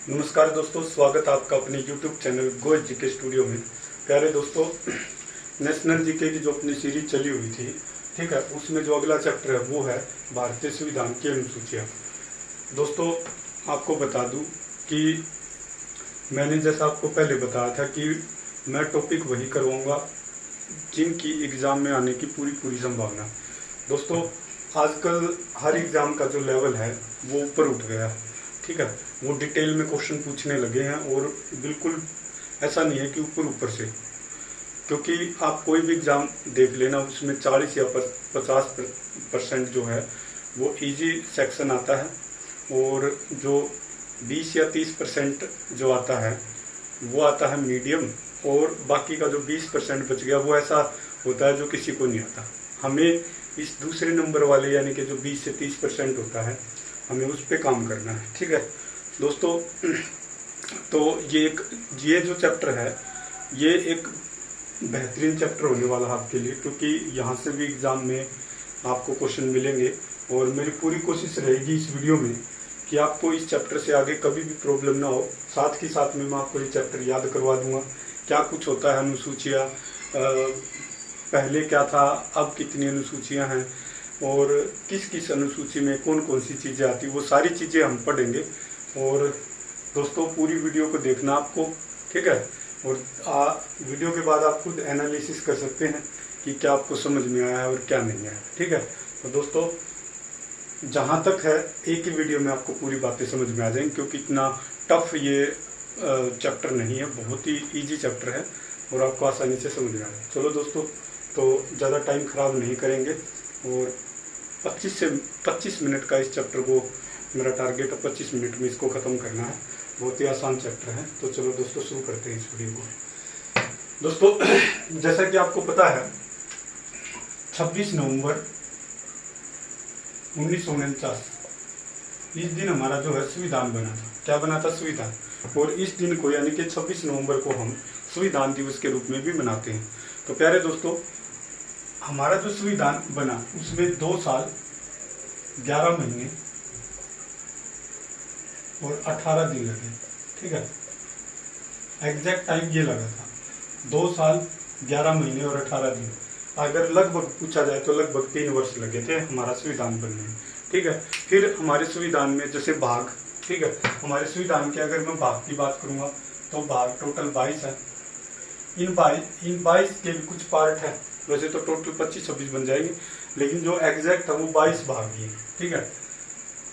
नमस्कार दोस्तों, स्वागत आपका अपने YouTube channel go GK studio में। प्यारे दोस्तों, नेशनल जीके की जो अपनी सीरीज चली हुई थी, ठीक है, उसमें जो अगला चैप्टर है वो है भारतीय संविधान की अनुसूचियाँ। दोस्तों, आपको बता दूं कि मैंने जैसा आपको पहले बताया था कि मैं टॉपिक वही करवाऊंगा जिनकी एग्ज़ाम में आने की पूरी संभावना। दोस्तों, आजकल हर एग्ज़ाम का जो लेवल है वो ऊपर उठ गया, ठीक है, वो डिटेल में क्वेश्चन पूछने लगे हैं और बिल्कुल ऐसा नहीं है कि ऊपर से, क्योंकि आप कोई भी एग्ज़ाम देख लेना उसमें 40 या 50% जो है वो इजी सेक्शन आता है और जो 20 या 30% जो आता है वो आता है मीडियम, और बाकी का जो 20% बच गया वो ऐसा होता है जो किसी को नहीं आता। हमें इस दूसरे नंबर वाले यानी कि जो 20 से 30% होता है हमें उस पर काम करना है, ठीक है दोस्तों। तो ये जो चैप्टर है ये एक बेहतरीन चैप्टर होने वाला है आपके लिए, क्योंकि यहाँ से भी एग्ज़ाम में आपको क्वेश्चन मिलेंगे और मेरी पूरी कोशिश रहेगी इस वीडियो में कि आपको इस चैप्टर से आगे कभी भी प्रॉब्लम ना हो। साथ ही साथ में मैं आपको ये चैप्टर याद करवा दूंगा क्या कुछ होता है अनुसूचियाँ, पहले क्या था, अब कितनी अनुसूचियाँ हैं और किस किस अनुसूची में कौन कौन सी चीज़ें आती, वो सारी चीज़ें हम पढ़ेंगे। और दोस्तों, पूरी वीडियो को देखना आपको, ठीक है, और वीडियो के बाद आप खुद एनालिसिस कर सकते हैं कि क्या आपको समझ में आया है और क्या नहीं आया, ठीक है। तो दोस्तों, जहाँ तक है एक ही वीडियो में आपको पूरी बातें समझ में आ जाएंगी, क्योंकि इतना टफ ये चैप्टर नहीं है, बहुत ही ईजी चैप्टर है और आपको आसानी से समझ में आ जाए। चलो दोस्तों, तो ज़्यादा टाइम ख़राब नहीं करेंगे और 25 मिनट का इस चैप्टर को मेरा टारगेट है, 25 मिनट में इसको ख़त्म करना है। बहुत ही आसान चैप्टर है। तो चलो दोस्तों, शुरू करते हैं इस वीडियो को। दोस्तों, जैसा कि आपको पता है 26 नवंबर 1949 इस दिन हमारा जो है संविधान बना था। क्या बना था? संविधान। और इस दिन को यानी कि 26 नवंबर को हम संविधान दिवस के रूप में भी मनाते हैं। तो प्यारे दोस्तों, हमारा जो संविधान बना उसमें 2 साल 11 महीने और 18 दिन लगे, ठीक है। एग्जैक्ट टाइम ये लगा था 2 साल 11 महीने और 18 दिन। अगर लगभग पूछा जाए तो लगभग 3 वर्ष लगे थे हमारा संविधान बनने में, ठीक है। फिर हमारे संविधान में जैसे भाग, ठीक है, हमारे संविधान के अगर मैं भाग की बात करूंगा तो भाग टोटल 22 है। इन 22 के भी कुछ पार्ट है, वैसे तो टोटल 25-26 बन जाएंगे, लेकिन जो एग्जैक्ट है वो 22 भाग ही है, ठीक है।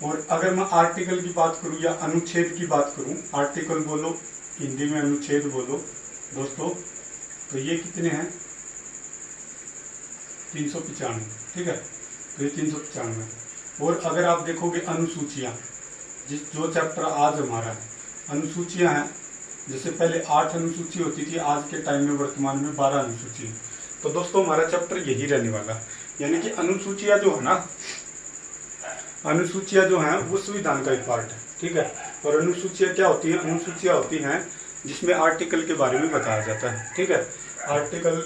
और अगर मैं आर्टिकल की बात करूं या अनुच्छेद की बात करूं, आर्टिकल बोलो हिंदी में, अनुच्छेद बोलो दोस्तों, तो ये कितने हैं? 395, ठीक है, तो ये 395। और अगर आप देखोगे अनुसूचियां, जो चैप्टर आज हमारा है, अनुसूचियां हैं, जैसे पहले 8 अनुसूची होती थी, आज के टाइम में वर्तमान में 12 अनुसूची है। तो दोस्तों, हमारा चैप्टर यही रहने वाला, यानी कि अनुसूचियां जो है ना, अनुसूचियां जो हैं वो संविधान का एक पार्ट है, ठीक है। और अनुसूचियां क्या होती हैं? अनुसूचियां होती हैं जिसमें आर्टिकल के बारे में बताया जाता है, ठीक है। आर्टिकल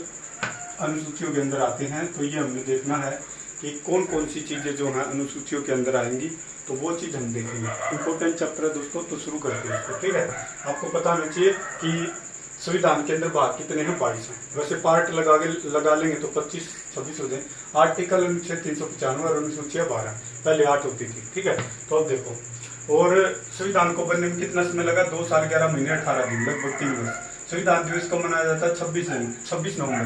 अनुसूचियों के अंदर आते हैं, तो ये हमें देखना है कि कौन कौन सी चीज़ें जो हैं अनुसूचियों के अंदर आएंगी, तो वो चीज़ हम देखेंगे। इंपॉर्टेंट चैप्टर है दोस्तों, तो शुरू करते हैं इसको, ठीक है। आपको पता होना चाहिए कि संविधान के अंदर भाग कितने हैं? 22 हैं। वैसे पार्ट लगा लेंगे तो 25-26 हो जाए। आर्टिकल अनुच्छेद 395 और अनुसूचियाँ 12, पहले 8 होती थी, ठीक है। तो अब देखो, और संविधान को बनने में कितना समय लगा? 2 साल 11 महीने 18 दिन, लगभग 3 वर्ष। संविधान दिवस कब मनाया जाता है? 26 नवंबर,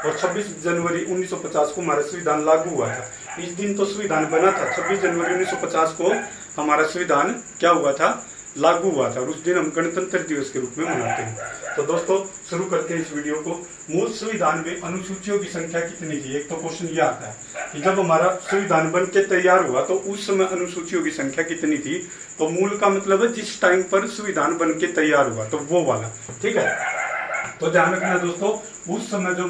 और 26 जनवरी 1950 को हमारा संविधान लागू हुआ था। इस दिन तो संविधान बना था, 26 जनवरी 1950 को हमारा संविधान क्या हुआ था? लागू हुआ था, और उस दिन हम गणतंत्र दिवस के रूप में मनाते हैं। तो दोस्तों, शुरू करते हैं इस वीडियो को। मूल संविधान में अनुसूचियों की संख्या कितनी थी? एक तो क्वेश्चन ये आता है कि जब हमारा संविधान बन के तैयार हुआ तो उस समय अनुसूचियों की संख्या कितनी थी? तो मूल का मतलब है जिस टाइम पर संविधान बन के तैयार हुआ, तो वो वाला, ठीक है। तो ध्यान रखना दोस्तों, उस समय जो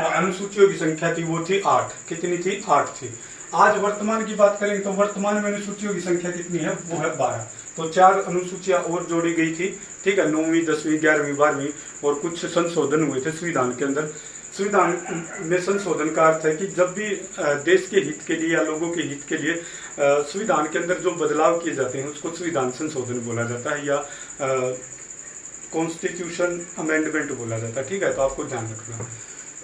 अनुसूचियों की संख्या थी वो थी 8। कितनी थी? 8 थी। आज वर्तमान की बात करेंगे तो वर्तमान में अनुसूचियों की संख्या कितनी है? वो है 12। तो 4 अनुसूचियां और जोड़ी गई थी, ठीक है, 9वीं 10वीं 11वीं 12वीं, और कुछ संशोधन हुए थे संविधान के अंदर। संविधान में संशोधन का अर्थ है कि जब भी देश के हित के लिए या लोगों के हित के लिए संविधान के अंदर जो बदलाव किए जाते हैं उसको संविधान संशोधन बोला जाता है या कॉन्स्टिट्यूशन अमेंडमेंट बोला जाता है। ठीक है, तो आपको ध्यान रखना।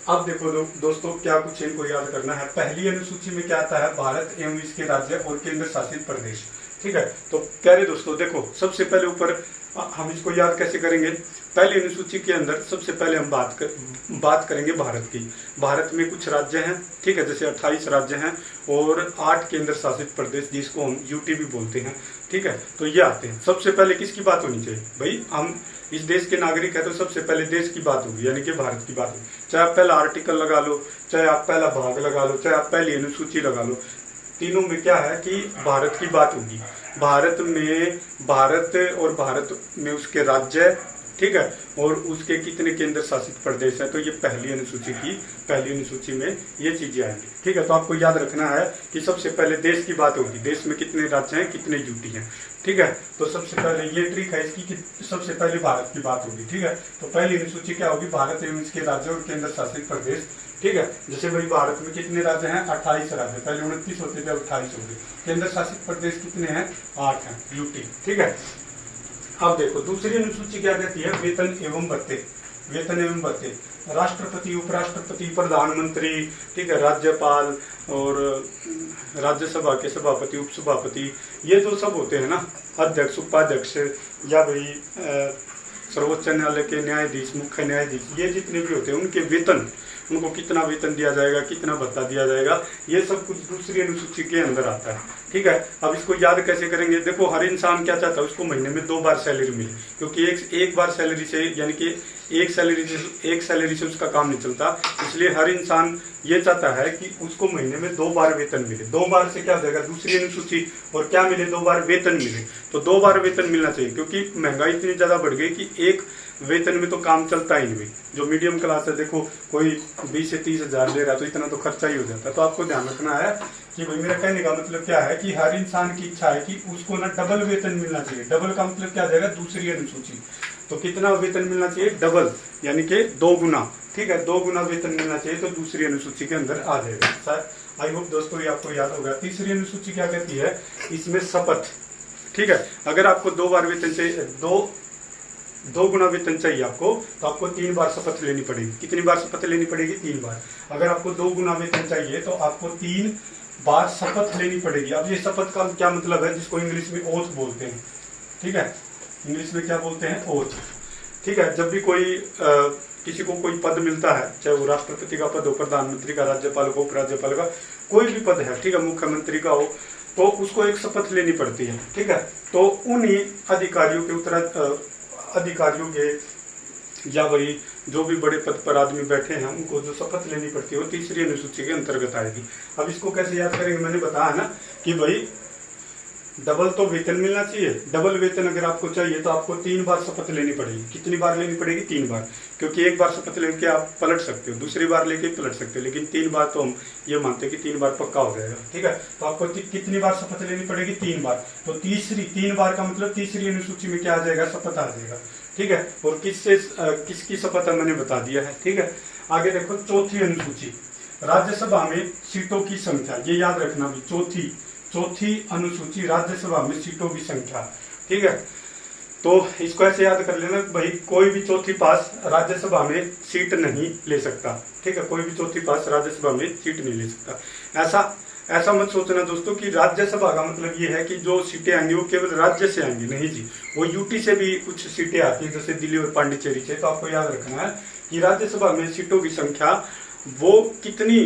अब देखो दोस्तों, क्या कुछ इनको याद करना है। पहली अनुसूची में क्या आता है, भारत एवं इसके राज्य और केंद्र शासित प्रदेश। ठीक है, तो प्यारे दोस्तों देखो, सबसे पहले ऊपर हम इसको याद कैसे करेंगे। पहली अनुसूची के अंदर सबसे पहले हम बात करेंगे भारत की। भारत में कुछ राज्य हैं, ठीक है, जैसे 28 राज्य हैं और 8 केंद्र शासित प्रदेश जिसको हम यूटी भी बोलते हैं। ठीक है, तो ये आते हैं। सबसे पहले किसकी बात होनी चाहिए भाई, हम इस देश के नागरिक है तो सबसे पहले देश की बात होगी, यानी कि भारत की बात होगी। चाहे आप पहला आर्टिकल लगा लो, चाहे आप पहला भाग लगा लो, चाहे आप पहली अनुसूची लगा लो, तीनों में क्या है कि भारत की बात होगी। भारत और भारत में उसके राज्य, ठीक है, और उसके कितने केंद्र शासित प्रदेश है। तो ये पहली अनुसूची में ये चीजें आएंगी। ठीक है, तो आपको याद रखना है कि सबसे पहले देश की बात होगी, देश में कितने राज्य हैं, कितने यूटी हैं। ठीक है, तो सबसे पहले ये ट्रिक है इसकी कि सबसे पहले भारत की बात होगी। ठीक है, तो पहली अनुसूची क्या होगी, भारत एवं इसके राज्य और केंद्र शासित प्रदेश। ठीक है, जैसे भाई भारत में कितने राज्य हैं, 28 राज्य, पहले 29 होते थे, 28 हो गए। केंद्र शासित प्रदेश कितने हैं, 8 हैं, यूटी। ठीक है, अब देखो दूसरी अनुसूची क्या कहती है, वेतन एवं भत्ते। वेतन एवं भत्ते, राष्ट्रपति, उपराष्ट्रपति, प्रधानमंत्री, ठीक है, राज्यपाल और राज्यसभा के सभापति, उपसभापति, ये जो सब होते हैं ना, अध्यक्ष, उपाध्यक्ष या भाई सर्वोच्च न्यायालय के न्यायाधीश, मुख्य न्यायाधीश, ये जितने भी होते हैं उनके वेतन, उनको कितना वेतन दिया जाएगा, कितना भत्ता दिया जाएगा, ये सब कुछ दूसरी अनुसूची के अंदर आता है। ठीक है, अब इसको याद कैसे करेंगे। देखो हर इंसान क्या चाहता है, उसको महीने में 2 बार सैलरी मिले, क्योंकि एक बार सैलरी से, यानी कि एक सैलरी से उसका काम नहीं चलता। इसलिए हर इंसान ये चाहता है कि उसको महीने में 2 बार वेतन मिले। 2 बार से क्या हो जाएगा, दूसरी अनुसूची, और क्या मिले, 2 बार वेतन मिले। तो 2 बार वेतन मिलना चाहिए, क्योंकि महंगाई इतनी ज्यादा बढ़ गई कि एक वेतन में तो काम चलता ही नहीं। जो मीडियम क्लास है, देखो कोई 20 से 30 हजार ले रहा है तो इतना तो खर्चा ही हो जाता है। तो आपको ध्यान रखना है कि भाई मेरा कहने का मतलब क्या है कि हर इंसान की इच्छा है कि उसको ना डबल वेतन मिलना चाहिए। डबल का मतलब क्या आ जाएगा, दूसरी अनुसूची। तो कितना वेतन मिलना चाहिए, डबल, यानी कि 2 गुना। ठीक है, 2 गुना वेतन मिलना चाहिए, तो दूसरी अनुसूची के अंदर आ जाएगा। आई होप दोस्तों ये आपको याद होगा। तीसरी अनुसूची क्या कहती है, इसमें शपथ। ठीक है, अगर आपको 2 बार वेतन चाहिए, 2 गुना वेतन चाहिए आपको, तो आपको 3 बार शपथ लेनी पड़ेगी। कितनी बार शपथ लेनी पड़ेगी, 3 बार। अगर आपको 2 गुना वेतन चाहिए तो आपको 3 बार शपथ लेनी पड़ेगी। अब ये शपथ का क्या मतलब है, जिसको इंग्लिश में ओथ बोलते हैं। ठीक है, इंग्लिश में क्या बोलते हैं, ओथ। ठीक है, जब भी किसी को कोई पद मिलता है, चाहे वो राष्ट्रपति का पद हो, प्रधानमंत्री का, राज्यपाल का, उपराज्यपाल का, कोई भी पद है, ठीक है, मुख्यमंत्री का हो, तो उसको एक शपथ लेनी पड़ती है। ठीक है, तो उन्हीं अधिकारियों के या वही जो भी बड़े पद पर आदमी बैठे हैं, उनको जो शपथ लेनी पड़ती है वो तीसरी अनुसूची के अंतर्गत आएगी। अब इसको कैसे याद करेंगे, मैंने बताया ना कि भाई डबल तो वेतन मिलना चाहिए। डबल वेतन अगर आपको चाहिए तो आपको 3 बार शपथ लेनी पड़ेगी। कितनी बार लेनी पड़ेगी, 3 बार, क्योंकि एक बार शपथ लेके आप पलट सकते हो, दूसरी बार लेके पलट सकते हो, लेकिन 3 बार तो हम ये मानते हैं कि 3 बार पक्का हो जाएगा। ठीक है, तो आपको कितनी बार शपथ लेनी पड़ेगी, 3 बार। तो 3 बार का मतलब तीसरी अनुसूची में क्या आ जाएगा, शपथ आ जाएगा। ठीक है, और किसकी शपथ मैंने बता दिया है। ठीक है, आगे देखो चौथी अनुसूची, राज्यसभा में सीटों की संख्या। ये याद रखना भी, चौथी अनुसूची, राज्यसभा में सीटों की संख्या। ठीक है, तो इसको ऐसे याद कर लेना भाई, कोई भी चौथी पास राज्यसभा में सीट नहीं ले सकता। ठीक है, कोई भी चौथी पास राज्यसभा में सीट नहीं ले सकता। ऐसा मत सोचना दोस्तों कि राज्यसभा का मतलब ये है कि जो सीटें आएंगी वो केवल राज्य से आएंगी, नहीं जी, वो यूटी से भी कुछ सीटें आती हैं, जैसे दिल्ली और पांडिचेरी से। तो आपको याद रखना है कि राज्यसभा में सीटों की संख्या वो कितनी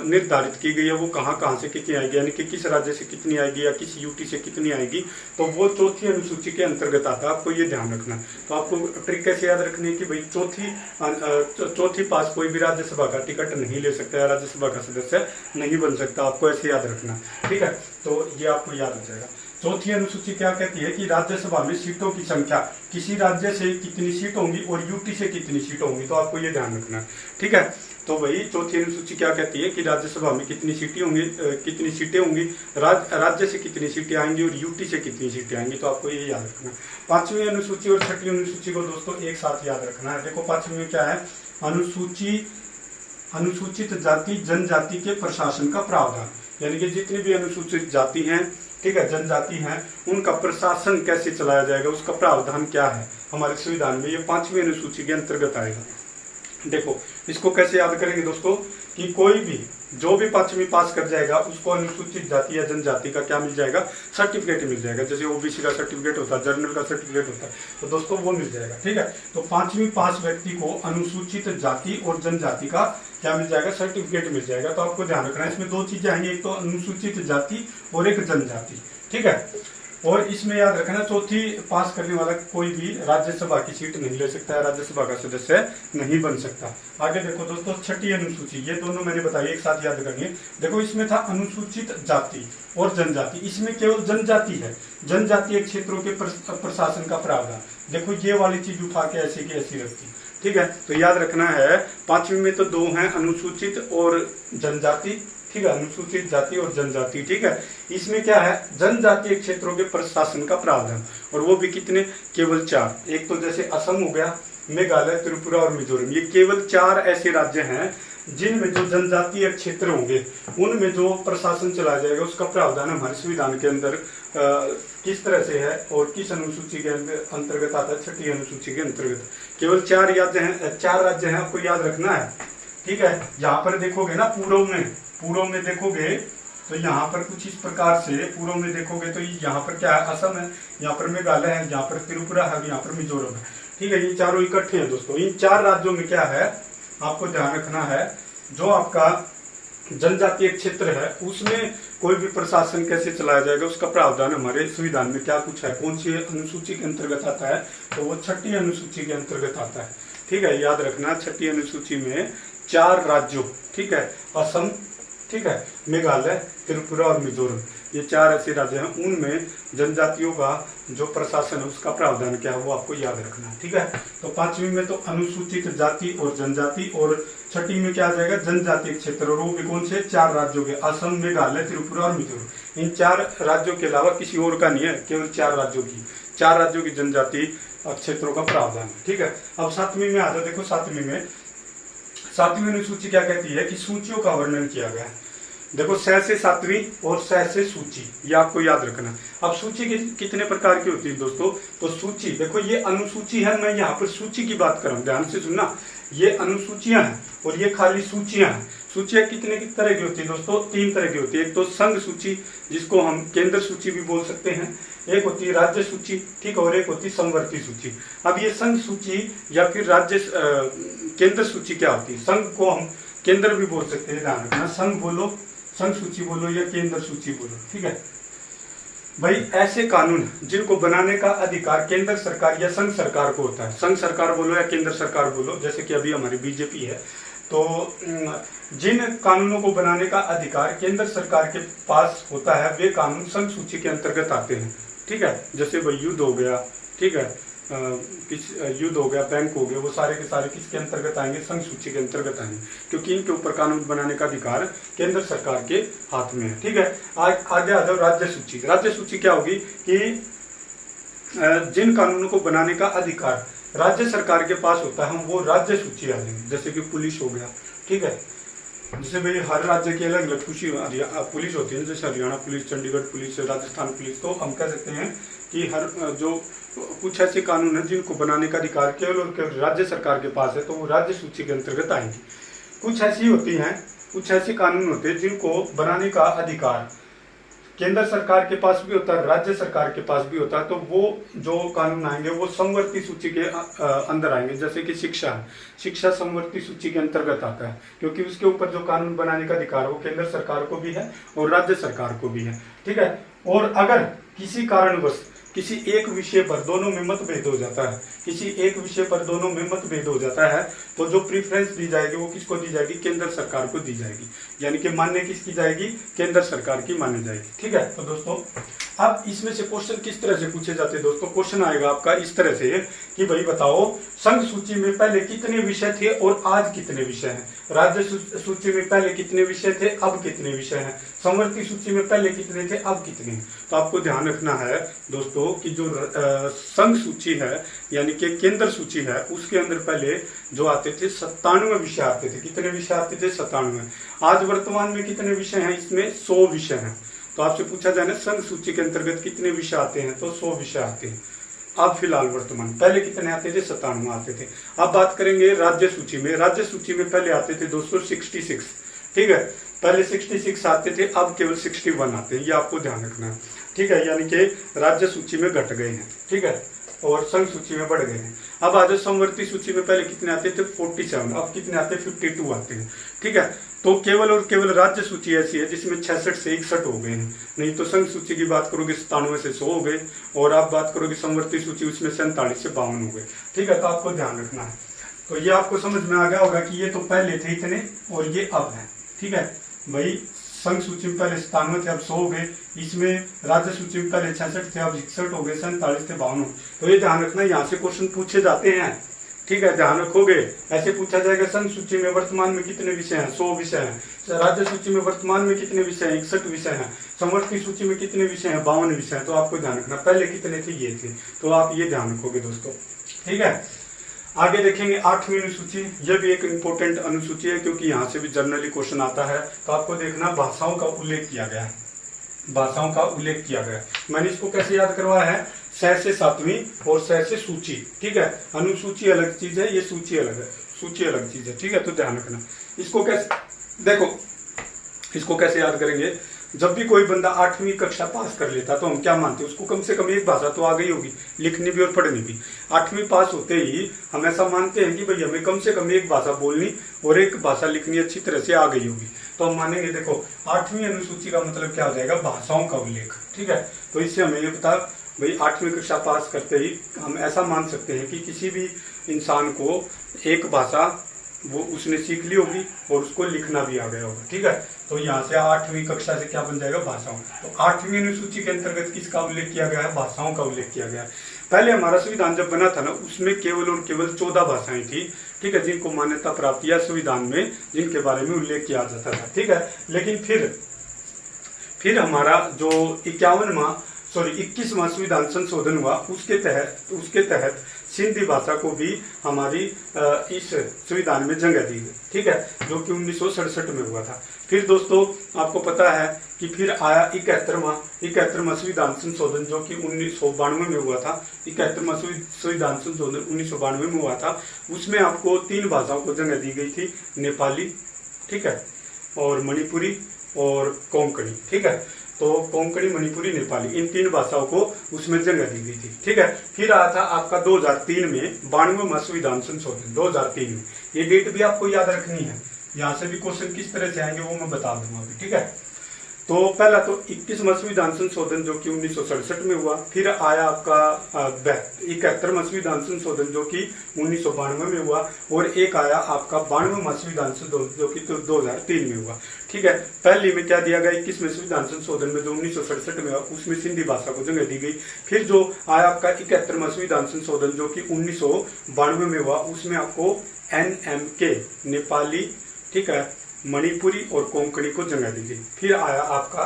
निर्धारित की गई है, वो कहाँ से कितनी आएगी, यानी कि किस राज्य से कितनी आएगी या किस यूटी से कितनी आएगी, तो वो चौथी अनुसूची के अंतर्गत आता है। आपको ये ध्यान रखना है। तो आपको ट्रिक कैसे याद रखनी है कि भाई चौथी पास कोई भी राज्यसभा का टिकट नहीं ले सकता या राज्यसभा का सदस्य नहीं बन सकता। आपको ऐसे याद रखना। ठीक है, तो ये आपको याद हो जाएगा। चौथी अनुसूची क्या कहती है कि राज्यसभा में सीटों की संख्या, किसी राज्य से कितनी सीट होंगी और यूटी से कितनी सीट होंगी। तो आपको ये ध्यान रखना है। ठीक है, तो वही चौथी अनुसूची क्या कहती है कि राज्यसभा में कितनी सीटें होंगी, राज्य से कितनी सीटें आएंगी और यूटी से कितनी सीटें आएंगी। तो आपको ये याद रखना। 5वीं अनुसूची और 6वीं अनुसूची को दोस्तों एक साथ याद रखना है। देखो 5वीं में क्या है, अनुसूची अनुसूचित जाति जनजाति के प्रशासन का प्रावधान, यानी कि जितनी भी अनुसूचित जाति हैं, ठीक है, जनजाति हैं, उनका प्रशासन कैसे चलाया जाएगा, उसका प्रावधान क्या है हमारे संविधान में, ये 5वीं अनुसूची के अंतर्गत आएगा। देखो इसको कैसे याद करेंगे दोस्तों कि कोई भी जो भी 5वीं पास कर जाएगा उसको अनुसूचित जाति या जनजाति का क्या मिल जाएगा, सर्टिफिकेट मिल जाएगा। जैसे ओबीसी का सर्टिफिकेट होता है, जर्नल का सर्टिफिकेट होता है, तो दोस्तों वो मिल जाएगा। ठीक है, तो 5वीं पास व्यक्ति को अनुसूचित जाति और जनजाति का क्या मिल जाएगा, सर्टिफिकेट मिल जाएगा। तो आपको ध्यान रखना है, इसमें 2 चीजें आएंगी, एक तो अनुसूचित जाति और एक जनजाति। ठीक है, और इसमें याद रखना 4थी पास करने वाला कोई भी राज्यसभा की सीट नहीं ले सकता है, राज्यसभा का सदस्य नहीं बन सकता। आगे देखो दोस्तों 6ठी अनुसूची, ये दोनों मैंने बताई, एक साथ याद करनी है। देखो इसमें था अनुसूचित जाति और जनजाति, इसमें केवल जनजाति है, जनजातीय क्षेत्रों के प्रशासन का प्रावधान। देखो ये वाली चीज उठा के ऐसी की ऐसी रखती। ठीक है, तो याद रखना है 5वीं में तो 2 हैं, अनुसूचित और जनजाति। ठीक है, अनुसूचित जाति और जनजाति। ठीक है, इसमें क्या है, जनजातीय क्षेत्रों के प्रशासन का प्रावधान, और वो भी कितने, केवल 4। एक तो जैसे असम हो गया, मेघालय, त्रिपुरा और मिजोरम, ये केवल 4 ऐसे राज्य हैं जिनमें जो जनजातीय क्षेत्र होंगे उनमें जो प्रशासन चला जाएगा उसका प्रावधान हमारे संविधान के अंदर किस तरह से है और किस अनुसूची के अंतर्गत आता है, 6ठी अनुसूची के अंतर्गत। केवल 4 राज्य हैं, आपको याद रखना है। ठीक है, यहाँ पर देखोगे ना पूर्व में देखोगे तो यहाँ पर कुछ इस प्रकार से, पूर्व में देखोगे तो यहाँ पर क्या है, असम है, यहाँ पर मेघालय है, यहाँ पर त्रिपुरा है, यहाँ पर मिजोरम है। ठीक है, ये चारों इकट्ठे हैं दोस्तों। इन 4 राज्यों में क्या है, आपको ध्यान रखना है, जो आपका जनजातीय क्षेत्र है उसमें कोई भी प्रशासन कैसे चलाया जाएगा उसका प्रावधान हमारे संविधान में क्या कुछ है, कौन सी अनुसूची के अंतर्गत आता है, तो वो 6ठी अनुसूची के अंतर्गत आता है। ठीक है, याद रखना 6ठी अनुसूची में 4 राज्यों, ठीक है, असम, ठीक है, मेघालय, त्रिपुरा और मिजोरम, ये 4 ऐसे राज्य हैं, उनमें जनजातियों का जो प्रशासन है उसका प्रावधान क्या है वो आपको याद रखना है। ठीक है, तो 5वीं में तो अनुसूचित जाति और जनजाति, और 6ठी में क्या आ जाएगा, जनजातीय क्षेत्र, और वो भी कौन से, 4 राज्यों के, असम, मेघालय, त्रिपुरा और मिजोरम। इन 4 राज्यों के अलावा किसी और का नहीं है, केवल 4 राज्यों की जनजाति क्षेत्रों का प्रावधान है। ठीक है, अब 7वीं में आ जाओ। देखो 7वीं अनुसूची क्या कहती है कि सूचियों का वर्णन किया गया है। देखो 6 से 7वीं और 6 से सूची, ये आपको याद रखना। अब सूची कितने प्रकार की होती है दोस्तों, तो सूची देखो ये अनुसूची है, मैं यहाँ पर सूची की बात कर रहा हूँ, ध्यान से सुनना, ये अनुसूचियां हैं और ये खाली सूचियां हैं। सूचियां कितने की तरह की होती है दोस्तों, 3 तरह की होती है। एक तो संघ सूची जिसको हम केंद्र सूची भी बोल सकते हैं, एक होती है राज्य सूची, ठीक, और एक होती है समवर्ती सूची। अब ये संघ सूची या फिर राज्य केंद्र सूची क्या होती है, संघ को हम केंद्र भी बोल सकते हैं, ध्यान रखना, संघ बोलो, संघ सूची बोलो या केंद्र सूची बोलो। ठीक है भाई, ऐसे कानून जिनको बनाने का अधिकार केंद्र सरकार या संघ सरकार को होता है, संघ सरकार बोलो या केंद्र सरकार बोलो, जैसे कि अभी हमारी बीजेपी है, तो जिन कानूनों को बनाने का अधिकार केंद्र सरकार के पास होता है वे कानून संघ सूची के अंतर्गत आते हैं। ठीक है, जैसे भाई युद्ध हो गया, ठीक है, युद्ध हो गया, बैंक हो गया, वो सारे के सारे किसके अंतर्गत आएंगे, संघ सूची के अंतर्गत आएंगे, क्योंकि इनके ऊपर कानून बनाने का अधिकार केंद्र सरकार के हाथ में है। ठीक है, आगे आ जाओ राज्य सूची। राज्य सूची क्या होगी कि जिन कानूनों को बनाने का अधिकार राज्य सरकार के पास होता है, हम वो राज्य सूची आ जाएंगे। जैसे कि पुलिस हो गया, ठीक है, जैसे भाई हर राज्य की अलग अलग पुलिस होती है, जैसे Haryana police, Chandigarh police, Rajasthan police, तो हम कह सकते हैं कि हर जो कुछ ऐसे कानून है जिनको बनाने का अधिकार केवल और केवल राज्य सरकार के पास है, तो वो राज्य सूची के अंतर्गत आएंगी। कुछ ऐसी होती हैं, कुछ ऐसे कानून होते हैं जिनको बनाने का अधिकार केंद्र सरकार के पास भी होता है, राज्य सरकार के पास भी होता है, तो वो जो कानून आएंगे वो समवर्ती सूची के अंदर आएंगे। जैसे कि शिक्षा समवर्ती सूची के अंतर्गत आता है, क्योंकि उसके ऊपर जो कानून बनाने का अधिकार वो केंद्र सरकार को भी है और राज्य सरकार को भी है। ठीक है, और अगर किसी कारणवश किसी एक विषय पर दोनों में मतभेद हो जाता है, किसी एक विषय पर दोनों में मतभेद हो जाता है, तो जो प्रीफरेंस दी जाएगी वो किसको दी जाएगी, केंद्र सरकार को दी जाएगी, यानी कि मान्य किसकी जाएगी, केंद्र सरकार की मानी जाएगी। ठीक है, तो दोस्तों अब इसमें से क्वेश्चन किस तरह से पूछे जाते हैं दोस्तों, क्वेश्चन आएगा आपका इस तरह से कि भाई बताओ संघ सूची में पहले कितने विषय थे और आज कितने विषय हैं, राज्य सूची में पहले कितने विषय थे, अब कितने विषय हैं, समवर्ती सूची में पहले कितने थे, अब कितने हैं। तो आपको ध्यान रखना है दोस्तों दोस्तों कि जो संघ सूची है यानी कि केंद्र सूची है, उसके अंदर पहले जो आते थे 97 विषय आते थे। कितने विषय आते थे? 97। आज वर्तमान में कितने विषय हैं? इसमें 100 विषय हैं। तो आपसे पूछा जाए ना संघ सूची के अंतर्गत कितने विषय आते हैं, तो 100 विषय आते हैं अब फिलहाल वर्तमान। पहले कितने आते थे? 97 आते थे। अब बात करेंगे राज्य सूची में। राज्य सूची में पहले आते थे दोस्तों 66, ठीक है, पहले 66 आते थे, अब केवल 61 आते हैं। ये आपको ध्यान रखना है, ठीक है, यानी कि राज्य सूची में घट गए हैं, ठीक है, और संघ सूची में बढ़ गए हैं। अब आज समवर्ती सूची में पहले कितने आते थे? 47, अब कितने आते हैं? 52 आते हैं, ठीक है। तो केवल और केवल राज्य सूची ऐसी है जिसमें 66 से 61 हो गए हैं, नहीं तो संघ सूची की बात करोगे 97 से 100 हो गए, और आप बात करोगे समवर्ती सूची उसमें 47 से 52 हो गए, ठीक है। तो आपको ध्यान रखना है। तो ये आपको समझ में आ गया होगा कि ये तो पहले थे इतने और ये अब है, ठीक है भाई। संघ सूची में पहले 97 थे, अब 100 हो गए। इसमें राज्य सूची में पहले 66 थे, अब 61 हो गए, 47 थे, 52। तो ये ध्यान रखना, यहाँ से क्वेश्चन पूछे जाते हैं, ठीक है, ध्यान रखोगे। ऐसे पूछा जाएगा संघ सूची में वर्तमान में कितने विषय हैं? 100 विषय हैं। राज्य सूची में वर्तमान में कितने विषय हैं? 61 विषय हैं। समवर्ती सूची में कितने विषय हैं? 52 विषय हैं। तो आपको ध्यान रखना, पहले कितने थे? ये थे। तो आप ये ध्यान रखोगे दोस्तों, ठीक है। आगे देखेंगे 8वीं अनुसूची। यह भी एक इंपॉर्टेंट अनुसूची है क्योंकि यहाँ से भी जनरली क्वेश्चन आता है। तो आपको देखना, भाषाओं का उल्लेख किया गया है, भाषाओं का उल्लेख किया गया है। मैंने इसको कैसे याद करवाया है? 6 से 7वीं और 6 से सूची, ठीक है। अनुसूची अलग चीज है, ये सूची अलग है, सूची अलग चीज है, ठीक है। तो ध्यान रखना इसको। कैसे देखो, इसको कैसे याद करेंगे? जब भी कोई बंदा 8वीं कक्षा पास कर लेता तो हम क्या मानते हैं? उसको कम से कम एक भाषा तो आ गई होगी, लिखनी भी और पढ़नी भी। 8वीं पास होते ही हम ऐसा मानते हैं कि भाई हमें कम से कम एक भाषा बोलनी और एक भाषा लिखनी अच्छी तरह से आ गई होगी। तो हम मानेंगे, देखो 8वीं अनुसूची का मतलब क्या हो जाएगा? भाषाओं का उल्लेख, ठीक है। तो इससे हमें ये पता, भाई 8वीं कक्षा पास करते ही हम ऐसा मान सकते हैं कि किसी भी इंसान को एक भाषा वो उसने सीख ली होगी और उसको लिखना भी आ गया होगा, ठीक है। तो यहाँ से 8वीं कक्षा से क्या बन जाएगा? भाषाओं। तो 8वीं अनुसूची के अंतर्गत किसका उल्लेख किया गया है? भाषाओं का उल्लेख किया गया है। पहले हमारा संविधान जब बना था ना, उसमें केवल और केवल 14 भाषाएं थी, ठीक है, जिनको मान्यता प्राप्त या संविधान में जिनके बारे में उल्लेख किया जाता था, ठीक है। लेकिन फिर हमारा जो 21वां संविधान संशोधन हुआ, उसके तहत सिंधी भाषा को भी हमारी इस संविधान में जगह दी गई, ठीक है, जो कि 1967 में हुआ था। फिर दोस्तों आपको पता है कि फिर आया 71वां संविधान संशोधन, जो कि 1992 में हुआ था। 71वां संविधान संशोधन 1992 में हुआ था। उसमें आपको 3 भाषाओं को जगह दी गई थी, नेपाली, ठीक है, और मणिपुरी और कोंकणी, ठीक है। तो कोंकणी, मणिपुरी, नेपाली, इन 3 भाषाओं को उसमें जगह दी गई थी, ठीक है। फिर आया था आपका 2003 में 92वां संविधान संशोधन, 2003 में। ये डेट भी आपको याद रखनी है, यहाँ से भी क्वेश्चन किस तरह से आएंगे वो मैं बता दूंगा अभी, ठीक है। तो पहला तो 21वां संविधान संशोधन जो कि 1967 में हुआ। फिर आया आपका 71वां संविधान संशोधन जो कि 1992 में हुआ, और एक आया आपका 92वां संविधान संशोधन जो कि 2003 में हुआ, ठीक है। पहले में क्या दिया गया? 21वें संविधान संशोधन में जो 1967 में हुआ, उसमें सिंधी भाषा को जगह दी गई। फिर जो आया आपका 71वां संविधान संशोधन जो कि 1992 में हुआ, उसमें आपको NMK, नेपाली, ठीक है, मणिपुरी और कोंकणी को जगह दी गई। फिर आया आपका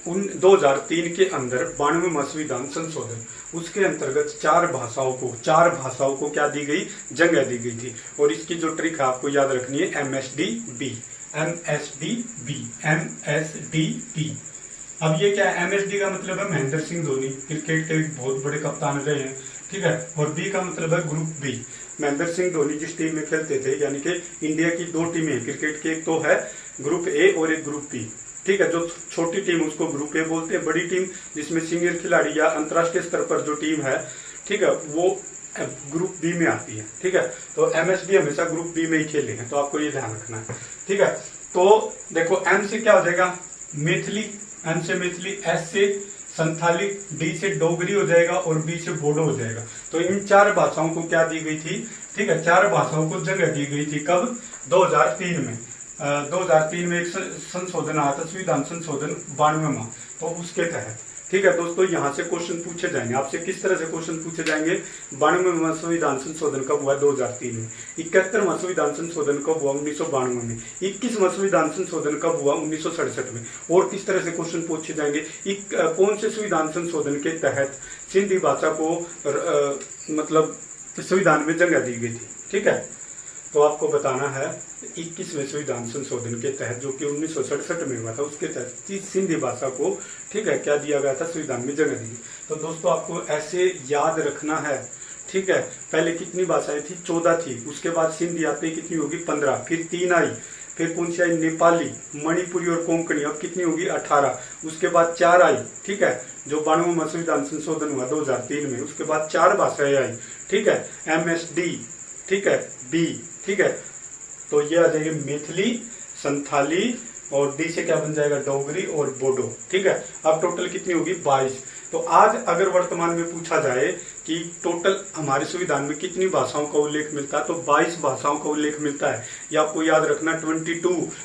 2003 के अंदर 92वां संविधान संशोधन, उसके अंतर्गत 4 भाषाओं को क्या दी गई? जगह दी गई थी। और इसकी जो ट्रिक है आपको याद रखनी है, MSDB। अब ये क्या है? MSD का मतलब है महेंद्र सिंह धोनी, क्रिकेट के बहुत बड़े कप्तान रहे हैं, ठीक है। और बी का मतलब है ग्रुप बी। महेंद्र सिंह धोनी जिस टीम में खेलते थे, यानी कि इंडिया की 2 टीमें हैं क्रिकेट की, एक तो है ग्रुप ए और एक ग्रुप बी, ठीक है। जो छोटी टीम उसको ग्रुप ए बोलते हैं, बड़ी टीम जिसमें सीनियर खिलाड़ी या अंतर्राष्ट्रीय स्तर पर जो टीम है, ठीक है, वो ग्रुप बी में आती है, ठीक है। तो MSD हमेशा ग्रुप बी में ही खेले हैं, तो आपको ये ध्यान रखना है, ठीक है। तो देखो M से क्या हो जाएगा? मैथिली, M से मैथिली, S से संथाली, D से डोगरी हो जाएगा और B से बोडो हो जाएगा। तो इन 4 भाषाओं को क्या दी गई थी? ठीक है, 4 भाषाओं को जगह दी गई थी। कब? 2003 में। 2003 में एक संशोधन आया था, संविधान संशोधन 92वां, तो उसके तहत, ठीक है दोस्तों, यहाँ से क्वेश्चन पूछे जाएंगे आपसे। किस तरह से क्वेश्चन पूछे जाएंगे? 92वां संविधान संशोधन कब हुआ? 2003 में। 71वां संविधान संशोधन कब हुआ? 1992 में। 21वां संविधान संशोधन कब हुआ? 1967 में। और किस तरह से क्वेश्चन पूछे जाएंगे? कौन से संविधान संशोधन के तहत सिंधी भाषा को मतलब संविधान में जगह दी गई थी? ठीक है, तो आपको बताना है 21वें संविधान संशोधन के तहत, जो कि 1967 में हुआ था, उसके तहत सिंधी भाषा को, ठीक है, क्या दिया गया था? संविधान में जगह दी। तो दोस्तों आपको ऐसे याद रखना है, ठीक है। पहले कितनी भाषाएं थी? 14 थी। उसके बाद सिंधी आते ही कितनी होगी? 15। फिर 3 आई, फिर कौन सी आई? नेपाली, मणिपुरी और कोंकणी। अब कितनी होगी? 18। उसके बाद 4 आई, ठीक है, जो 92वां संविधान संशोधन हुआ 2003 में। उसके बाद 4 भाषाएं आई, ठीक है, MSD, ठीक है, B, ठीक है। तो ये आ जाएगी मैथिली, संथाली, और डी से क्या बन जाएगा? डोगरी और बोडो, ठीक है। अब टोटल कितनी होगी? 22। तो आज अगर वर्तमान में पूछा जाए कि टोटल हमारे संविधान में कितनी भाषाओं का उल्लेख मिलता है, तो 22 भाषाओं का उल्लेख मिलता है। ये आपको याद रखना,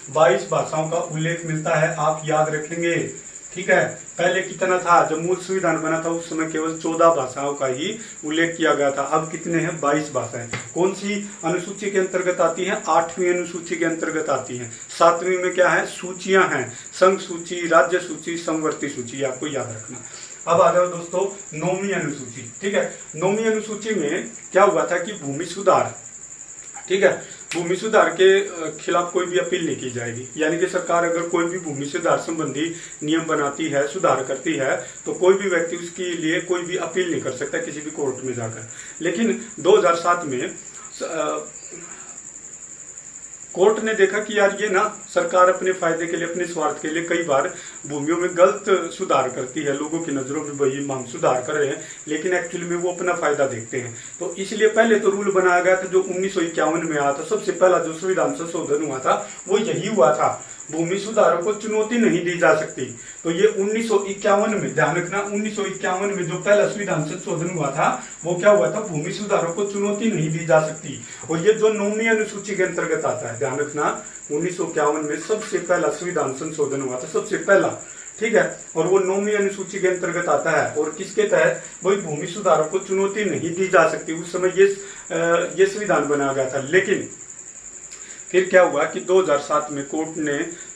22 भाषाओं का उल्लेख मिलता है, आप याद रखेंगे, ठीक है। पहले कितना था? जब मूल संविधान बना था उस समय केवल 14 भाषाओं का ही उल्लेख किया गया था। अब कितने हैं? 22 भाषाएं। कौन सी अनुसूची के अंतर्गत आती हैं? 8वीं अनुसूची के अंतर्गत आती हैं। 7वीं में क्या है? सूचियां हैं, संघ सूची, राज्य सूची, समवर्ती सूची, आपको याद रखना। अब आ जाओ दोस्तों 9वीं अनुसूची, ठीक है। 9वीं अनुसूची में क्या हुआ था कि भूमि सुधार, ठीक है, भूमि सुधार के खिलाफ कोई भी अपील नहीं की जाएगी। यानी कि सरकार अगर कोई भी भूमि सुधार संबंधी नियम बनाती है, सुधार करती है, तो कोई भी व्यक्ति उसके लिए कोई भी अपील नहीं कर सकता किसी भी कोर्ट में जाकर। लेकिन 2007 में कोर्ट ने देखा कि यार ये ना सरकार अपने फायदे के लिए, अपने स्वार्थ के लिए कई बार भूमियों में गलत सुधार करती है। लोगों की नजरों में भाई हम सुधार कर रहे हैं, लेकिन एक्चुअली में वो अपना फायदा देखते हैं। तो इसलिए पहले तो रूल बनाया गया था जो 1951 में आया था। सबसे पहला जो संविधान संशोधन हुआ था वो यही हुआ था, भूमि सुधारों को चुनौती नहीं दी जा सकती। तो ये 1951 में, ध्यान रखना, 1951 में जो पहला संविधान संशोधन हुआ था वो क्या हुआ था? भूमि सुधारों को चुनौती नहीं दी जा सकती। और ये जो 9वीं अनुसूची के अंतर्गत आता है, ध्यान रखना, 1951 में सबसे पहला संविधान संशोधन हुआ था, सबसे पहला, ठीक है। और वो 9वीं अनुसूची के अंतर्गत आता है, और किसके तहत? वही भूमि सुधारों को चुनौती नहीं दी जा सकती। उस समय ये संविधान बनाया गया था। लेकिन फिर क्या हुआ कि 2007 में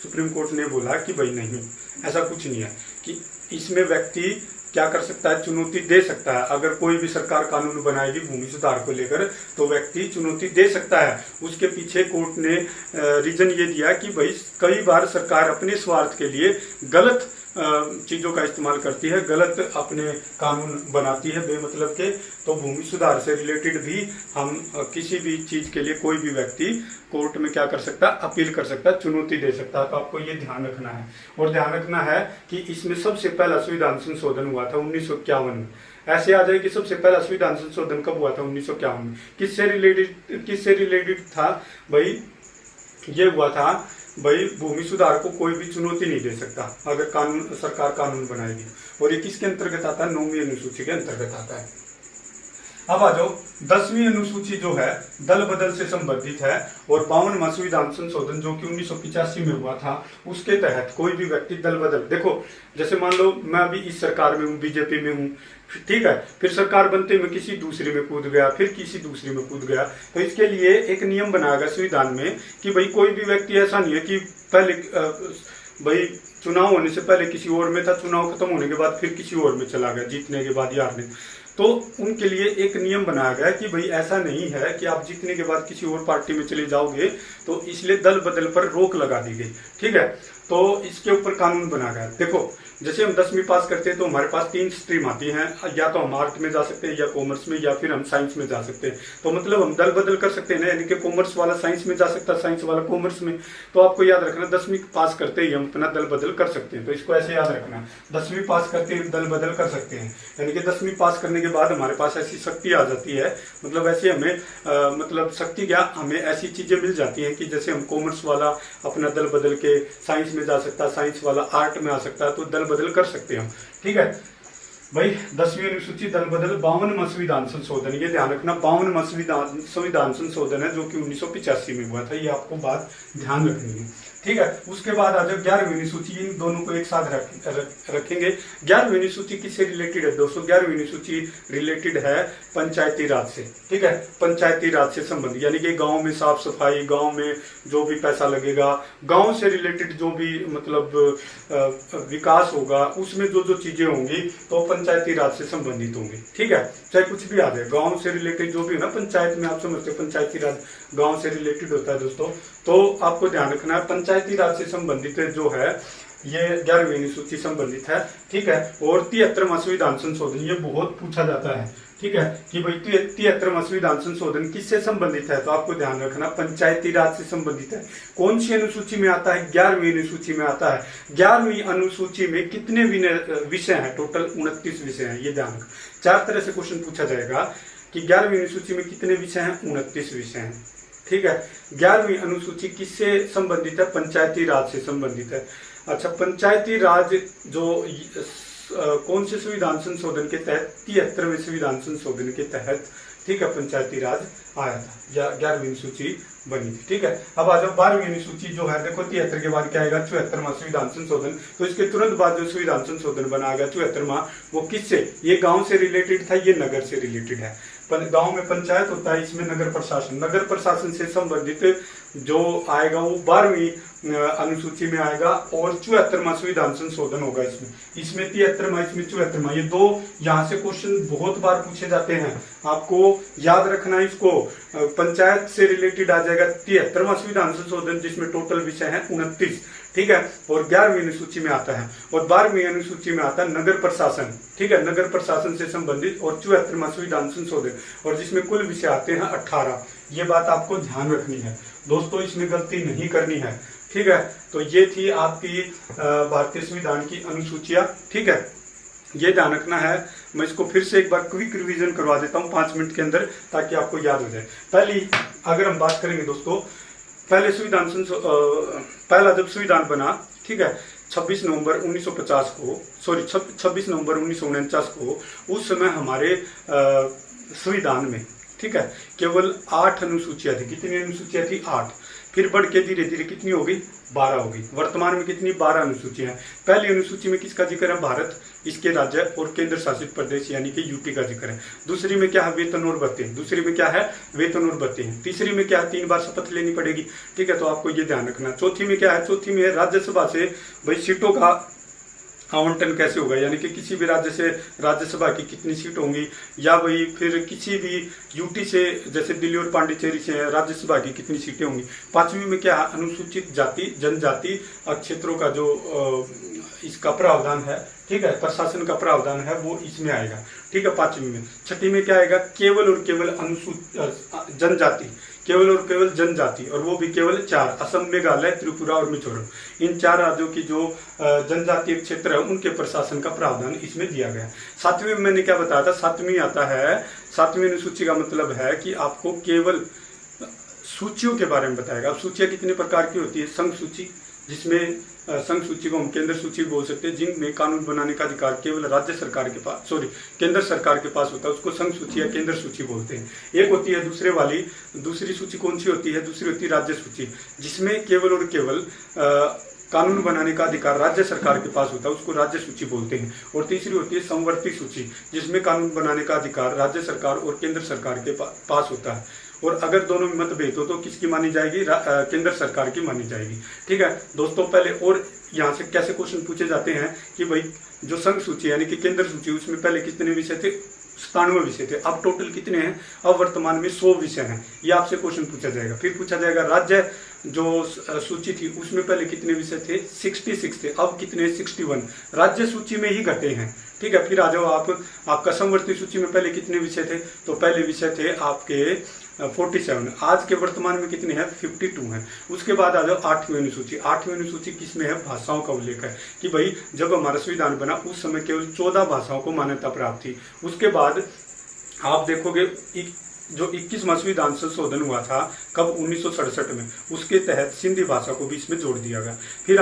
सुप्रीम कोर्ट ने बोला कि भाई नहीं, ऐसा कुछ नहीं है, कि इसमें व्यक्ति क्या कर सकता है? चुनौती दे सकता है। अगर कोई भी सरकार कानून बनाएगी भूमि सुधार को लेकर तो व्यक्ति चुनौती दे सकता है। उसके पीछे कोर्ट ने रीजन ये दिया कि भाई कई बार सरकार अपने स्वार्थ के लिए गलत चीजों का इस्तेमाल करती है, गलत अपने कानून बनाती है बेमतलब के। तो भूमि सुधार से रिलेटेड भी हम किसी भी चीज के लिए कोई भी व्यक्ति कोर्ट में क्या कर सकता है? अपील कर सकता है, चुनौती दे सकता है। तो आपको ये ध्यान रखना है। और ध्यान रखना है कि इसमें सबसे पहला संविधान संशोधन हुआ था 1951 में। ऐसे आ जाए कि सबसे पहला संविधान संशोधन कब हुआ था? 1951 में। किससे रिलेटेड था भाई? ये हुआ था भाई भूमि सुधार को कोई भी चुनौती नहीं दे सकता अगर सरकार कानून बनाएगी। और ये किसके अंतर्गत आता है? 9वीं अनुसूची के अंतर्गत आता है। अब आ जाओ 10वीं अनुसूची जो है दल बदल से संबंधित है, और 52वां संविधान संशोधन जो कि 1985 में हुआ था उसके तहत कोई भी व्यक्ति दल बदल, देखो जैसे मान लो मैं अभी इस सरकार में हूँ, बीजेपी में हूँ, ठीक है, फिर सरकार बनते में किसी दूसरी में कूद गया, फिर किसी दूसरी में कूद गया। तो इसके लिए एक नियम बनाया गया संविधान में कि भाई कोई भी व्यक्ति ऐसा नहीं है कि पहले भाई चुनाव होने से पहले किसी और में था, चुनाव खत्म होने के बाद फिर किसी और में चला गया, जीतने के बाद यार नहीं। तो उनके लिए एक नियम बनाया गया कि भाई ऐसा नहीं है कि आप जीतने के बाद किसी और पार्टी में चले जाओगे, तो इसलिए दल बदल पर रोक लगा दी गई, ठीक है। तो इसके ऊपर कानून बना गया। देखो जैसे हम 10वीं पास करते हैं तो हमारे पास 3 स्ट्रीम आती हैं, या तो हम आर्ट में जा सकते हैं, या कॉमर्स में, या फिर हम साइंस में जा सकते हैं। तो मतलब हम दल बदल कर सकते हैं ना, यानी कि कॉमर्स वाला साइंस में जा सकता है, साइंस वाला कॉमर्स में। तो आपको याद रखना 10वीं पास करते ही हम अपना दल बदल कर सकते हैं। तो इसको ऐसे याद रखना, 10वीं पास करते ही दल बदल कर सकते हैं, यानी कि 10वीं पास करने के बाद हमारे पास ऐसी शक्ति आ जाती है, मतलब ऐसे हमें मतलब शक्ति क्या, हमें ऐसी चीजें मिल जाती हैं कि जैसे हम कॉमर्स वाला अपना दल बदल के साइंस में जा सकता है, साइंस वाला आर्ट में आ सकता है, तो दल बदल कर सकते हैं, ठीक है भाई। 10वीं अनुसूची दल बदल। 52वां संविधान संशोधन, ये ध्यान रखना 52वां संविधान संशोधन है जो कि 1985 में हुआ था, ये आपको बात ध्यान रखनी है, ठीक है। उसके बाद आ जाओ 11वीं अनुसूची, इन दोनों को एक साथ रखेंगे। 11वीं अनुसूची किससे रिलेटेड है दोस्तों? 11वीं अनुसूची रिलेटेड है पंचायती राज से, ठीक है, पंचायती राज से संबंधित, यानी कि गांव में साफ सफाई, गांव में जो भी पैसा लगेगा, गांव से रिलेटेड जो भी मतलब विकास होगा, उसमें जो जो चीजें होंगी तो पंचायती राज से संबंधित होंगी, ठीक है। चाहे कुछ भी आ जाए, गांव से रिलेटेड जो भी है ना, पंचायत में आप समझते हो पंचायती राज गांव से रिलेटेड होता है दोस्तों, तो आपको ध्यान रखना है पंचायती राज से संबंधित जो है ये 11वीं अनुसूची संबंधित है, ठीक है। और 73वां संविधान संशोधन, ये बहुत पूछा जाता है, ठीक है, कि भाई 73वां संविधान संशोधन किससे संबंधित है? तो आपको ध्यान रखना पंचायती राज से संबंधित है। कौन सी अनुसूची में आता है? 11वीं अनुसूची में आता है। 11वीं अनुसूची में कितने विषय हैं? टोटल 29 विषय हैं, ये ध्यान रखना। 4 तरह से क्वेश्चन पूछा जाएगा कि 11वीं अनुसूची में कितने विषय हैं? 29 विषय हैं, ठीक है। 11वीं अनुसूची किससे संबंधित है? पंचायती राज से संबंधित है। अच्छा, पंचायती राज जो कौन से संविधान संशोधन के तहत? 73वें संविधान संशोधन के तहत, ठीक है, पंचायती राज आया था, 11वीं अनुसूची बनी थी, ठीक है। अब आ जाओ 12वीं अनुसूची जो है, देखो 73 के बाद क्या आएगा? 74वां संविधान संशोधन। तो इसके तुरंत बाद जो संविधान संशोधन बना गया 74वां, वो किससे? ये गांव से रिलेटेड था, ये नगर से रिलेटेड है। गांव में पंचायत होता है, इसमें नगर प्रशासन, नगर प्रशासन से संबंधित जो आएगा वो 12वीं अनुसूची में आएगा। और 74वां संविधान संशोधन होगा इसमें 73वां, इसमें 74वां, ये दो यहाँ से क्वेश्चन बहुत बार पूछे जाते हैं, आपको याद रखना है इसको। पंचायत से रिलेटेड आ जाएगा 73वां संविधान संशोधन, जिसमें टोटल विषय है 29, ठीक है। और 11वीं अनुसूची में आता है, और 12वीं अनुसूची में आता है नगर प्रशासन, ठीक है, नगर प्रशासन से संबंधित, और 74वां संविधान संशोधन, और जिसमें कुल विषय आते हैं 18। ये बात आपको ध्यान रखनी है दोस्तों, इसमें गलती नहीं करनी है, ठीक है। तो ये थी आपकी भारतीय संविधान की अनुसूचियां, ठीक है, ये ध्यान रखना है। मैं इसको फिर से एक बार क्विक रिवीजन करवा देता हूँ 5 मिनट के अंदर, ताकि आपको याद हो जाए। पहली अगर हम बात करेंगे दोस्तों, पहले पहला जब संविधान बना, ठीक है, 26 नवंबर 1950 को, सॉरी 26 नवंबर 1949 को, उस समय हमारे संविधान में, ठीक है, केवल 8 अनुसूचियां थी। कितनी अनुसूचियां थी? 8। फिर बढ़ के धीरे धीरे कितनी होगी? 12 होगी। वर्तमान में कितनी? 12 अनुसूचियां हैं। पहली अनुसूची में किसका जिक्र है? भारत, इसके राज्य और केंद्र शासित प्रदेश यानी कि यूटी का जिक्र है। दूसरी में क्या है? वेतन और भत्ते। दूसरी में क्या है? वेतन और भत्ते हैं। तीसरी में क्या है? 3 बार शपथ लेनी पड़ेगी, ठीक है, तो आपको ये ध्यान रखना। चौथी में क्या है? चौथी में राज्यसभा से भाई सीटों का आवंटन कैसे होगा, यानी कि किसी भी राज्य से राज्यसभा की कितनी सीट होंगी, या वही फिर किसी भी यूटी से, जैसे दिल्ली और पांडिचेरी से राज्यसभा की कितनी सीटें होंगी। 5वीं में क्या है? अनुसूचित जाति जनजाति क्षेत्रों का जो इसका प्रावधान है, ठीक है, प्रशासन का प्रावधान है, वो इसमें आएगा, ठीक है, 5वीं में। 6ठी में क्या आएगा? केवल और केवल अनुसूचित जनजाति, केवल और केवल जनजाति, और वो भी केवल 4, असम, मेघालय, त्रिपुरा और मिजोरम, इन 4 राज्यों की जो जनजातीय क्षेत्र है उनके प्रशासन का प्रावधान इसमें दिया गया। 7वीं में मैंने क्या बताया था? 7वीं आता है, 7वीं अनुसूची का मतलब है कि आपको केवल सूचियों के बारे में बताएगा। अब सूचियां कितने प्रकार की होती है? संघ सूची, जिसमें संघ सूची को हम केंद्र सूची बोल सकते हैं, जिनमें कानून बनाने का अधिकार केवल राज्य सरकार के पास, सॉरी केंद्र सरकार के पास होता है, उसको संघ सूची या केंद्र सूची बोलते हैं। एक होती है दूसरे वाली, दूसरी सूची कौन सी होती है? दूसरी होती है राज्य सूची, जिसमें केवल और केवल कानून बनाने का अधिकार राज्य सरकार के पास होता है, उसको राज्य सूची बोलते हैं। और तीसरी होती है समवर्ती सूची, जिसमें कानून बनाने का अधिकार राज्य सरकार और केंद्र सरकार के पास होता है, और अगर दोनों में मतभेद हो तो किसकी मानी जाएगी? केंद्र सरकार की मानी जाएगी, ठीक है दोस्तों। पहले और यहाँ से कैसे क्वेश्चन पूछे जाते हैं कि भाई जो संघ सूची यानी कि केंद्र सूची, उसमें पहले कितने विषय थे? 97 विषय थे। अब टोटल कितने हैं? अब वर्तमान में 100 विषय हैं, ये आपसे क्वेश्चन पूछा जाएगा। फिर पूछा जाएगा राज्य जो सूची थी उसमें पहले कितने विषय थे? 66 थे, अब कितने? 61, राज्य सूची में ही घटे हैं, ठीक है। फिर आ जाओ आपका समवर्ती सूची में पहले कितने विषय थे? तो पहले विषय थे आपके 47, आज के वर्तमान में कितने हैं? 52 हैं। उसके बाद आ जाओ 8वीं अनुसूची। 8वीं अनुसूची किसमें है? भाषाओं का उल्लेख है कि भाई जब हमारा संविधान बना उस समय केवल 14 भाषाओं को मान्यता प्राप्त थी। उसके बाद आप देखोगे जो 21वां संविधान संशोधन हुआ था, कब? 1967 में, उसके तहत सिंधी भाषा को भी इसमें जोड़ दिया गया। फिर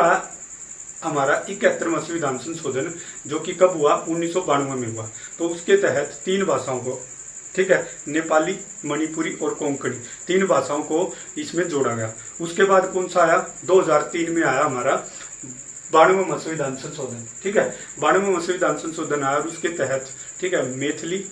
हमारा 71वां संविधान संशोधन, जो कि कब हुआ? 1992 में हुआ, तो उसके तहत 3 भाषाओं को ठीक है, नेपाली, मणिपुरी और कोंकणी 3 भाषाओं को इसमें जोड़ा गया। उसके बाद कौन सा आया, 2003 में आया हमारा 92वां संविधान संशोधन, ठीक है, 92वां संविधान संशोधन आया और उसके तहत, ठीक है, मैथिली,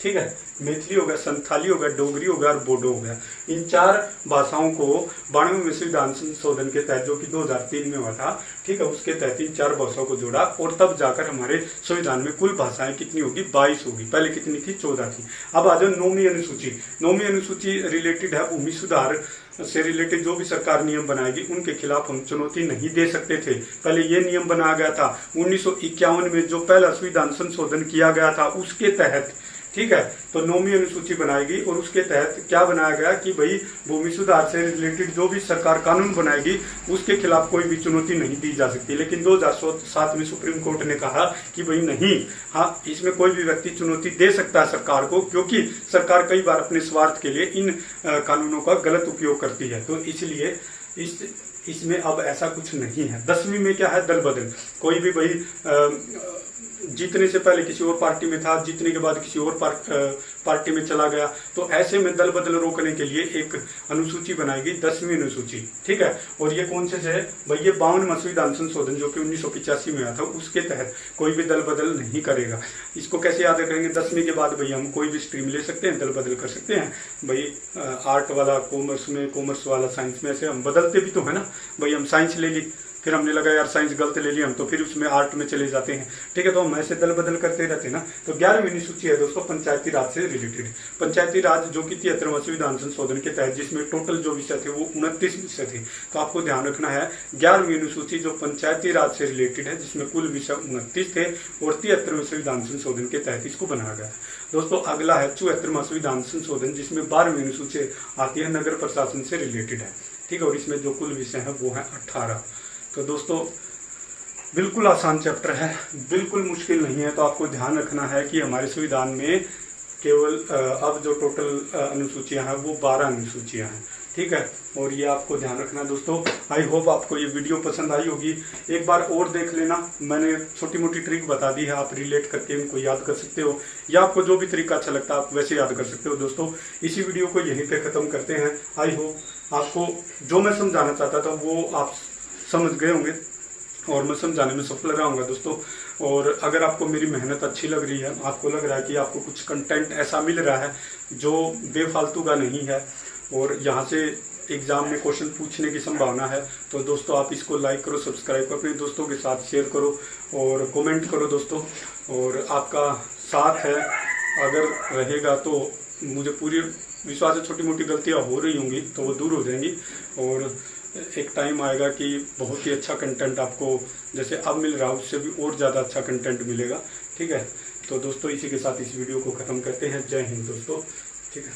ठीक है, मैथिली हो गया, संथाली हो गया, डोगरी हो गया और बोडो हो गया। इन 4 भाषाओं को 92वें संविधान संशोधन के तहत, जो कि 2003 में हुआ था, ठीक है, उसके तहत इन 4 भाषाओं को जोड़ा और तब जाकर हमारे संविधान में कुल भाषाएं कितनी होगी, 22 होगी। पहले कितनी थी, 14 थी। अब आ जाओ 9वीं अनुसूची। 9वीं अनुसूची रिलेटेड है भूमि सुधार से रिलेटेड जो भी सरकार नियम बनाएगी उनके खिलाफ हम चुनौती नहीं दे सकते थे। पहले ये नियम बनाया गया था 1951 में, जो पहला संविधान संशोधन किया गया था उसके तहत, ठीक है। तो 9वीं अनुसूची बनाएगी और उसके तहत क्या बनाया गया कि भाई भूमि सुधार से रिलेटेड जो भी सरकार कानून बनाएगी उसके खिलाफ कोई भी चुनौती नहीं दी जा सकती। लेकिन 2007 में सुप्रीम कोर्ट ने कहा कि भाई नहीं, हाँ, इसमें कोई भी व्यक्ति चुनौती दे सकता है सरकार को, क्योंकि सरकार कई बार अपने स्वार्थ के लिए इन कानूनों का गलत उपयोग करती है। तो इसलिए इसमें अब ऐसा कुछ नहीं है। 10वीं में क्या है, दल बदल। कोई भी भाई जीतने से पहले किसी और पार्टी में था, जीतने के बाद किसी और पार्टी में चला गया, तो ऐसे में दल बदल रोकने के लिए एक अनुसूची बनाएगी, 10वीं अनुसूची, ठीक है। और ये कौन से है भाई, ये 52वां संविधान संशोधन जो कि 1985 में आया था, उसके तहत कोई भी दल बदल नहीं करेगा। इसको कैसे याद करेंगे, 10वीं के बाद भाई हम कोई भी स्ट्रीम ले सकते हैं, दल बदल कर सकते हैं। भाई आर्ट वाला कॉमर्स में, कॉमर्स वाला साइंस में, ऐसे हम बदलते भी तो है ना। भाई हम साइंस ले ली, फिर हमने लगा यार साइंस गलत ले लिया हम, तो फिर उसमें आर्ट में चले जाते हैं, ठीक है। तो हम ऐसे दल बदल करते रहते हैं ना। तो 11वीं अनुसूची है दोस्तों, पंचायती राज से रिलेटेड। पंचायती राज जो कि 73वां संविधान संशोधन के तहत, जिसमें टोटल जो विषय थे वो 29 विषय थे। तो आपको ध्यान रखना है 11वीं अनुसूची जो पंचायती राज से रिलेटेड है, जिसमें कुल विषय 29 थे और 73वें संविधान संशोधन के तहत इसको बनाया गया। दोस्तों अगला है 74वां संविधान संशोधन, जिसमें 12वीं अनुसूची आती है, नगर प्रशासन से रिलेटेड है, ठीक है। और इसमें जो कुल विषय है वो है 18। तो दोस्तों बिल्कुल आसान चैप्टर है, बिल्कुल मुश्किल नहीं है। तो आपको ध्यान रखना है कि हमारे संविधान में केवल अब जो टोटल अनुसूचियां हैं वो 12 अनुसूचियां हैं, ठीक है। और ये आपको ध्यान रखना दोस्तों। आई होप आपको ये वीडियो पसंद आई होगी। एक बार और देख लेना, मैंने छोटी मोटी ट्रिक बता दी है, आप रिलेट करके इनको याद कर सकते हो, या आपको जो भी तरीका अच्छा लगता है आप वैसे याद कर सकते हो। दोस्तों इसी वीडियो को यहीं पे ख़त्म करते हैं। आई होप आपको जो मैं समझाना चाहता था वो आप समझ गए होंगे और मैं समझाने में सफल रहा हूँगा दोस्तों। और अगर आपको मेरी मेहनत अच्छी लग रही है, आपको लग रहा है कि आपको कुछ कंटेंट ऐसा मिल रहा है जो बेफालतू का नहीं है और यहाँ से एग्जाम में क्वेश्चन पूछने की संभावना है, तो दोस्तों आप इसको लाइक करो, सब्सक्राइब करो, अपने दोस्तों के साथ शेयर करो और कमेंट करो दोस्तों। और आपका साथ है अगर रहेगा तो मुझे पूरी विश्वास है छोटी मोटी गलतियाँ हो रही होंगी तो वो दूर हो जाएंगी और एक टाइम आएगा कि बहुत ही अच्छा कंटेंट आपको जैसे अब मिल रहा है उससे भी और ज़्यादा अच्छा कंटेंट मिलेगा, ठीक है। तो दोस्तों इसी के साथ इस वीडियो को ख़त्म करते हैं। जय हिंद दोस्तों, ठीक है।